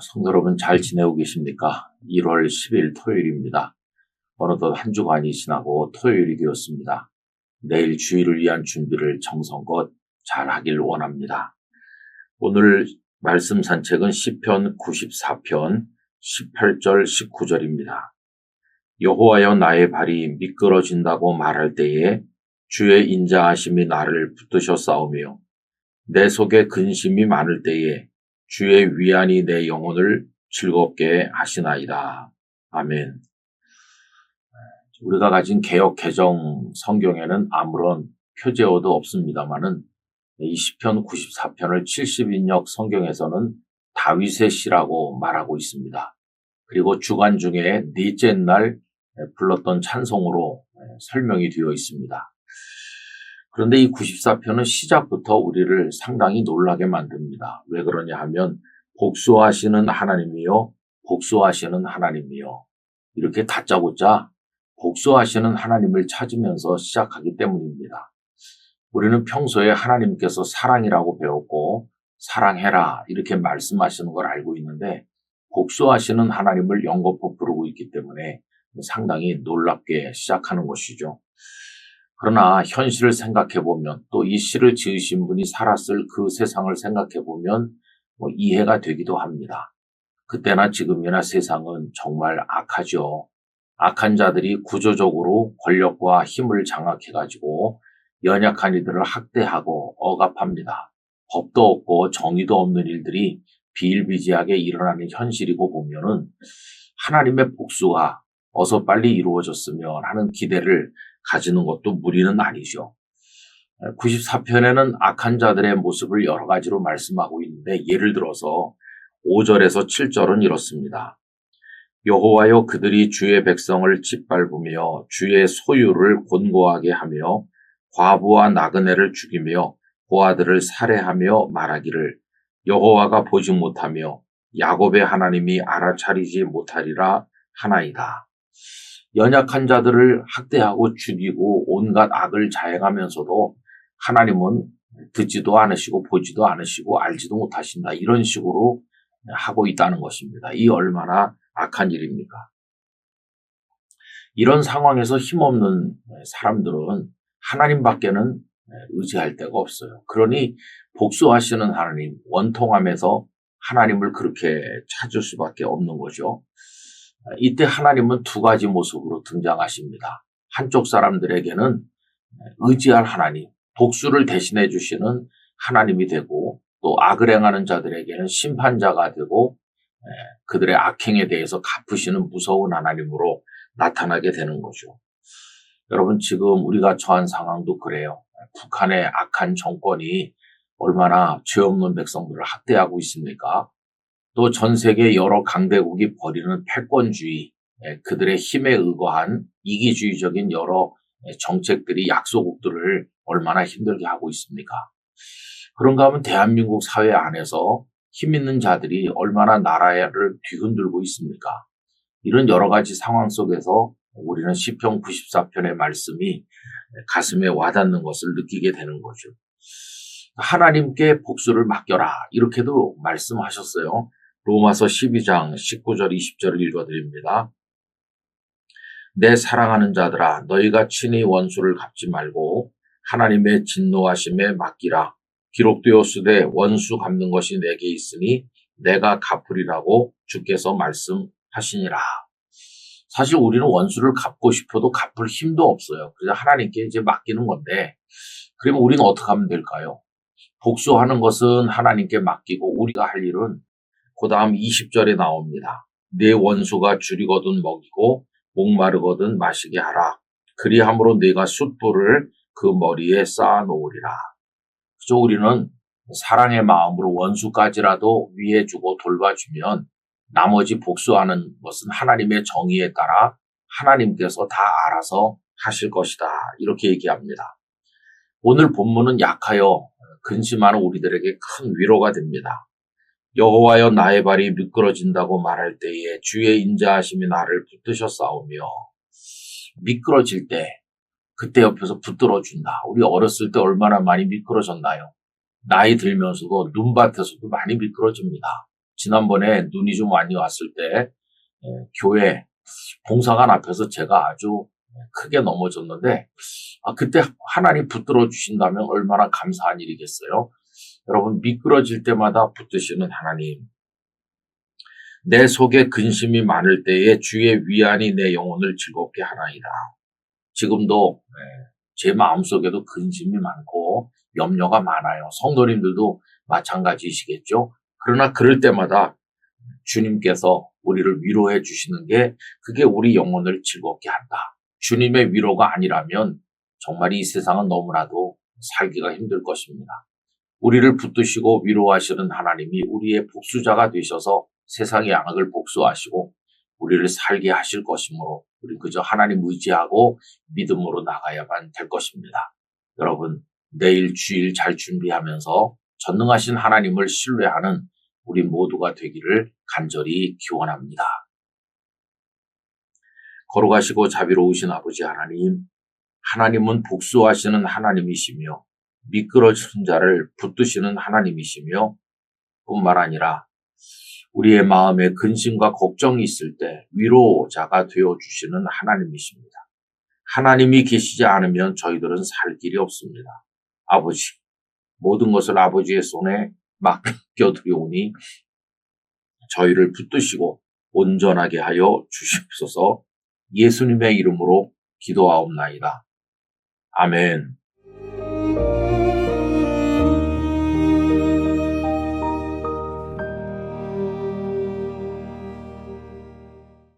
성도 여러분 잘 지내고 계십니까? 1월 10일 토요일입니다. 어느덧 한 주간이 지나고 토요일이 되었습니다. 내일 주일을 위한 준비를 정성껏 잘 하길 원합니다. 오늘 말씀 산책은 시편 94편 18절 19절입니다. 여호와여 나의 발이 미끄러진다고 말할 때에 주의 인자하심이 나를 붙드셔 싸우며 내 속에 근심이 많을 때에 주의 위안이 내 영혼을 즐겁게 하시나이다. 아멘. 우리가 가진 개역 개정 성경에는 아무런 표제어도 없습니다만은 이 시편 94편을 70인역 성경에서는 다윗의 시라고 말하고 있습니다. 그리고 주간 중에 넷째 날 불렀던 찬송으로 설명이 되어 있습니다. 그런데 이 94편은 시작부터 우리를 상당히 놀라게 만듭니다. 왜 그러냐 하면 복수하시는 하나님이요, 복수하시는 하나님이요. 이렇게 다짜고짜 복수하시는 하나님을 찾으면서 시작하기 때문입니다. 우리는 평소에 하나님께서 사랑이라고 배웠고 사랑해라 이렇게 말씀하시는 걸 알고 있는데 복수하시는 하나님을 연거푸 부르고 있기 때문에 상당히 놀랍게 시작하는 것이죠. 그러나 현실을 생각해보면 또 이 시를 지으신 분이 살았을 그 세상을 생각해보면 이해가 되기도 합니다. 그때나 지금이나 세상은 정말 악하죠. 악한 자들이 구조적으로 권력과 힘을 장악해가지고 연약한 이들을 학대하고 억압합니다. 법도 없고 정의도 없는 일들이 비일비재하게 일어나는 현실이고 보면은 하나님의 복수가 어서 빨리 이루어졌으면 하는 기대를 가지는 것도 무리는 아니죠. 94편에는 악한 자들의 모습을 여러 가지로 말씀하고 있는데 예를 들어서 5절에서 7절은 이렇습니다. 여호와여 그들이 주의 백성을 짓밟으며 주의 소유를 곤고하게 하며 과부와 나그네를 죽이며 고아들을 살해하며 말하기를 여호와가 보지 못하며 야곱의 하나님이 알아차리지 못하리라 하나이다. 연약한 자들을 학대하고 죽이고 온갖 악을 자행하면서도 하나님은 듣지도 않으시고 보지도 않으시고 알지도 못하신다. 이런 식으로 하고 있다는 것입니다. 이 얼마나 악한 일입니까? 이런 상황에서 힘없는 사람들은 하나님밖에는 의지할 데가 없어요. 그러니 복수하시는 하나님, 원통함에서 하나님을 그렇게 찾을 수밖에 없는 거죠. 이때 하나님은 두 가지 모습으로 등장하십니다. 한쪽 사람들에게는 의지할 하나님, 복수를 대신해 주시는 하나님이 되고 또 악을 행하는 자들에게는 심판자가 되고 그들의 악행에 대해서 갚으시는 무서운 하나님으로 나타나게 되는 거죠. 여러분 지금 우리가 처한 상황도 그래요. 북한의 악한 정권이 얼마나 죄 없는 백성들을 학대하고 있습니까? 또 전 세계 여러 강대국이 벌이는 패권주의, 그들의 힘에 의거한 이기주의적인 여러 정책들이 약소국들을 얼마나 힘들게 하고 있습니까? 그런가 하면 대한민국 사회 안에서 힘 있는 자들이 얼마나 나라를 뒤흔들고 있습니까? 이런 여러 가지 상황 속에서 우리는 시편 94편의 말씀이 가슴에 와닿는 것을 느끼게 되는 거죠. 하나님께 복수를 맡겨라 이렇게도 말씀하셨어요. 로마서 12장 19절 20절을 읽어드립니다. 내 사랑하는 자들아 너희가 친히 원수를 갚지 말고 하나님의 진노하심에 맡기라. 기록되었으되 원수 갚는 것이 내게 있으니 내가 갚으리라고 주께서 말씀하시니라. 사실 우리는 원수를 갚고 싶어도 갚을 힘도 없어요. 그래서 하나님께 이제 맡기는 건데 그러면 우리는 어떻게 하면 될까요? 복수하는 것은 하나님께 맡기고 우리가 할 일은 그 다음 20절에 나옵니다. 내 원수가 줄이거든 먹이고 목마르거든 마시게 하라. 그리함으로 네가 숯불을 그 머리에 쌓아놓으리라. 그죠? 우리는 사랑의 마음으로 원수까지라도 위해주고 돌봐주면 나머지 복수하는 것은 하나님의 정의에 따라 하나님께서 다 알아서 하실 것이다. 이렇게 얘기합니다. 오늘 본문은 약하여 근심하는 우리들에게 큰 위로가 됩니다. 여호와여 나의 발이 미끄러진다고 말할 때에 주의 인자하심이 나를 붙드셔 싸우며 미끄러질 때 그때 옆에서 붙들어준다. 우리 어렸을 때 얼마나 많이 미끄러졌나요? 나이 들면서도 눈밭에서도 많이 미끄러집니다. 지난번에 눈이 좀 많이 왔을 때 교회 봉사관 앞에서 제가 아주 크게 넘어졌는데 그때 하나님 붙들어 주신다면 얼마나 감사한 일이겠어요. 여러분, 미끄러질 때마다 붙드시는 하나님, 내 속에 근심이 많을 때에 주의 위안이 내 영혼을 즐겁게 하나이다. 지금도 제 마음속에도 근심이 많고 염려가 많아요. 성도님들도 마찬가지이시겠죠. 그러나 그럴 때마다 주님께서 우리를 위로해 주시는 게 그게 우리 영혼을 즐겁게 한다. 주님의 위로가 아니라면 정말 이 세상은 너무나도 살기가 힘들 것입니다. 우리를 붙드시고 위로하시는 하나님이 우리의 복수자가 되셔서 세상의 악을 복수하시고 우리를 살게 하실 것이므로 우리 그저 하나님 의지하고 믿음으로 나가야만 될 것입니다. 여러분, 내일 주일 잘 준비하면서 전능하신 하나님을 신뢰하는 우리 모두가 되기를 간절히 기원합니다. 걸어가시고 자비로우신 아버지 하나님, 하나님은 복수하시는 하나님이시며 미끄러진 자를 붙드시는 하나님이시며 뿐만 아니라 우리의 마음에 근심과 걱정이 있을 때 위로자가 되어주시는 하나님이십니다. 하나님이 계시지 않으면 저희들은 살 길이 없습니다. 아버지, 모든 것을 아버지의 손에 맡겨드리오니 저희를 붙드시고 온전하게 하여 주시옵소서. 예수님의 이름으로 기도하옵나이다. 아멘.